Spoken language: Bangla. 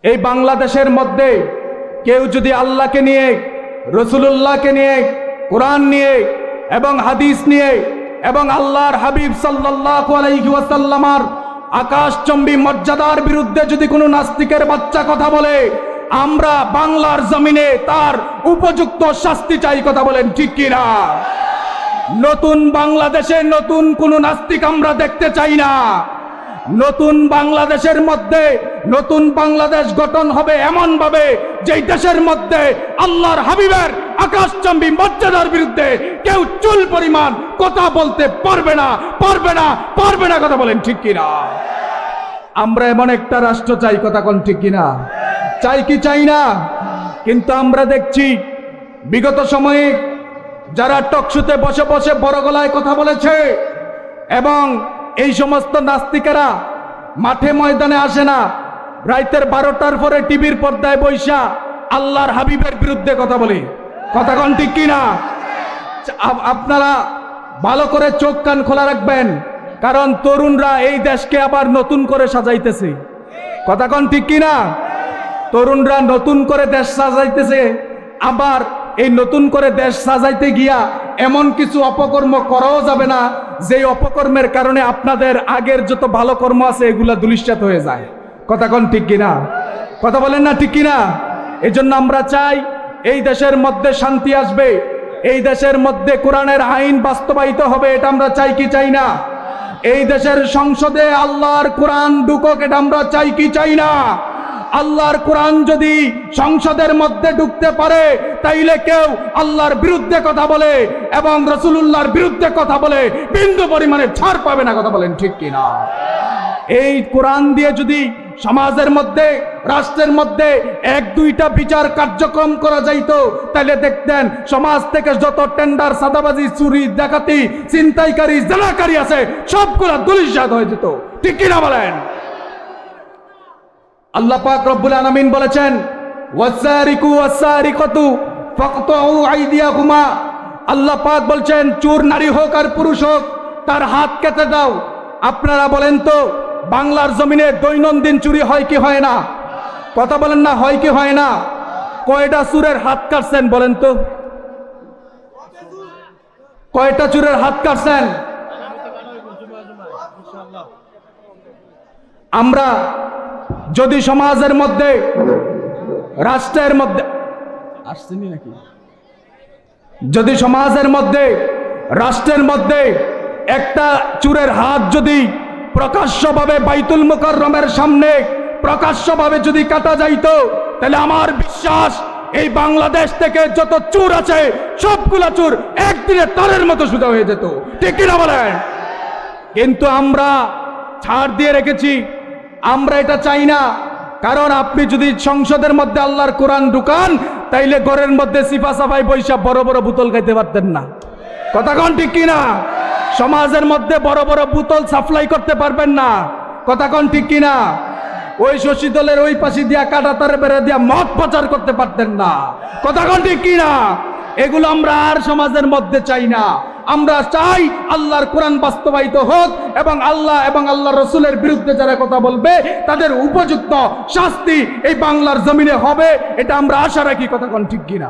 এই বাংলাদেশের মধ্যে কেউ যদি আল্লাহকে নিয়ে, রসুলুল্লাহকে নিয়ে, কোরআন নিয়ে এবং হাদিস নিয়ে এবং আল্লাহর হাবিব সাল্লাল্লাহু আলাইহি ওয়াসাল্লামের আকাশচম্বী মর্যাদার বিরুদ্ধে যদি কোনো নাস্তিকের বাচ্চা কথা বলে, আমরা বাংলার জমিনে তার উপযুক্ত শাস্তি চাই। কথা বলেন ঠিক কিনা? নতুন বাংলাদেশে নতুন কোন নাস্তিক আমরা দেখতে চাই না। নতুন বাংলাদেশের মধ্যে নতুন বাংলাদেশ গঠন হবে এমন ভাবে যেই দেশের মধ্যে আল্লাহর হাবিবের আকাশচম্বী মর্যাদার বিরুদ্ধে কেউ চুল পরিমাণ কথা বলতে পারবে না, পারবে না, পারবে না। কথা বলেন ঠিক কিনা? আমরা এমন একটা রাষ্ট্র চাই। কথা কোন ঠিক কিনা? চাই কি চাই না? কিন্তু আমরা দেখছি বিগত সময়ে যারা টকশোতে বসে বসে বড় গলায় কথা বলেছে এবং এই সমস্ত নাস্তিকেরা মাঠে ময়দানে আসে না, রাতের 12টার পরে টিভির পর্দায় বৈশা আল্লাহর হাবিবের বিরুদ্ধে কথা বলে। কথা কোন ঠিক কিনা? আপনারা ভালো করে চোখ কান খোলা রাখবেন, কারণ তরুণরা এই দেশকে আবার নতুন করে সাজাইতেছে। কথা কোন ঠিক কিনা? তরুণরা নতুন করে দেশ সাজাইতেছে। আবার এই নতুন করে দেশ সাজাইতে গিয়া এমন কিছু অপকর্ম করাও যাবে না যে অপকর্মের কারণে আপনাদের আগের যত ভালো কর্ম আছে এগুলা ধূলিসাৎ হয়ে যায়। কথা কোন ঠিক কিনা? কথা বলেন না ঠিক কিনা? এজন্য আমরা চাই এই দেশের মধ্যে শান্তি আসবে, এই দেশের মধ্যে কোরআনের আইন বাস্তবায়িত হবে। এটা আমরা চাই কি চাই না? এই দেশের সংসদে আল্লাহর কোরআন ঢুকুক, এটা আমরা চাই কি চাই না? আল্লাহর কোরআন যদি সংসদের মধ্যে ঢুকতে পারে তাইলে কেউ আল্লাহর বিরুদ্ধে কথা বলে এবং রাসূলুল্লাহর বিরুদ্ধে কথা বলে বিন্দু পরিমাণে ছাড় পাবে না। কথা বলেন ঠিক কিনা? এই কোরআন দিয়ে যদি সমাজের মধ্যে, রাষ্ট্রের মধ্যে 1-2টা বিচার কার্যক্রম করা যাইতো, তাহলে দেখতেন সমাজ থেকে যত টেন্ডার, সাদাবাজি, চুরি, ডাকাতি, ছিনতাইকারী, জেনাকারী আছে সবগুলা ধূলিসাৎ হয়ে যেত। ঠিক কিনা বলেন? আল্লাহ পাক রব্বুল আলামিন বলেছেন, ওয়াসারিকু ওয়াসারিকাতু ফাকতাউ আইদিয়াকুমা। আল্লাহ পাক বলছেন চোর নারী হোক আর পুরুষ হোক তার হাত কেটে দাও। আপনারা বলেন তো বাংলার জমিনে দৈনন্দিন চুরি হয় কি হয় না? কথা বলেন না, হয় কি হয় না? কয়টা চোরের হাত কাটছেন বলেন তো? কয়টা চোরের হাত কাটছেন? আমরা যদি সমাজের মধ্যে, রাষ্ট্রের মধ্যে আসছেনি নাকি, যদি সমাজের মধ্যে, রাষ্ট্রের মধ্যে একটা চোরের হাত যদি প্রকাশ্যভাবে বাইতুল মুকাররমের সামনে প্রকাশ্যভাবে যদি কাটা যাইতো, তাহলে আমার বিশ্বাস এই বাংলাদেশ থেকে যত চোর আছে সবগুলা চোর একদিনে তারের মতো সোজা হয়ে যেত। ঠিক কিনা বলেন? কিন্তু আমরা ছাড় দিয়ে রেখেছি। আমরা এটা চাই না, কারণ আপনি যদি সংসদের মধ্যে আল্লাহর কোরআন ঢুকান তাইলে ঘরের মধ্যে সিফা সাফাই বৈশা বড় বড় বোতল খাইতে পারতেন না। কথা কোন ঠিক কিনা? সমাজের মধ্যে বড় বড় বোতল সাপ্লাই করতে পারবেন না। কথা কোন ঠিক কিনা? ওই শশী দলের ওই পাশে দিয়া কাটাতারে বেড়ে দিয়া মদ প্রচার করতে পারতেন না। কথা কোন ঠিক কিনা? এগুলো আমরা আর সমাজের মধ্যে চাই না। আমরা চাই আল্লাহর কোরআন বাস্তবায়িত হোক এবং আল্লাহ এবং আল্লাহর রসুলের বিরুদ্ধে যারা কথা বলবে তাদের উপযুক্ত শাস্তি এই বাংলার জমিনে হবে, এটা আমরা আশা রাখি। কথা কোন ঠিক কিনা?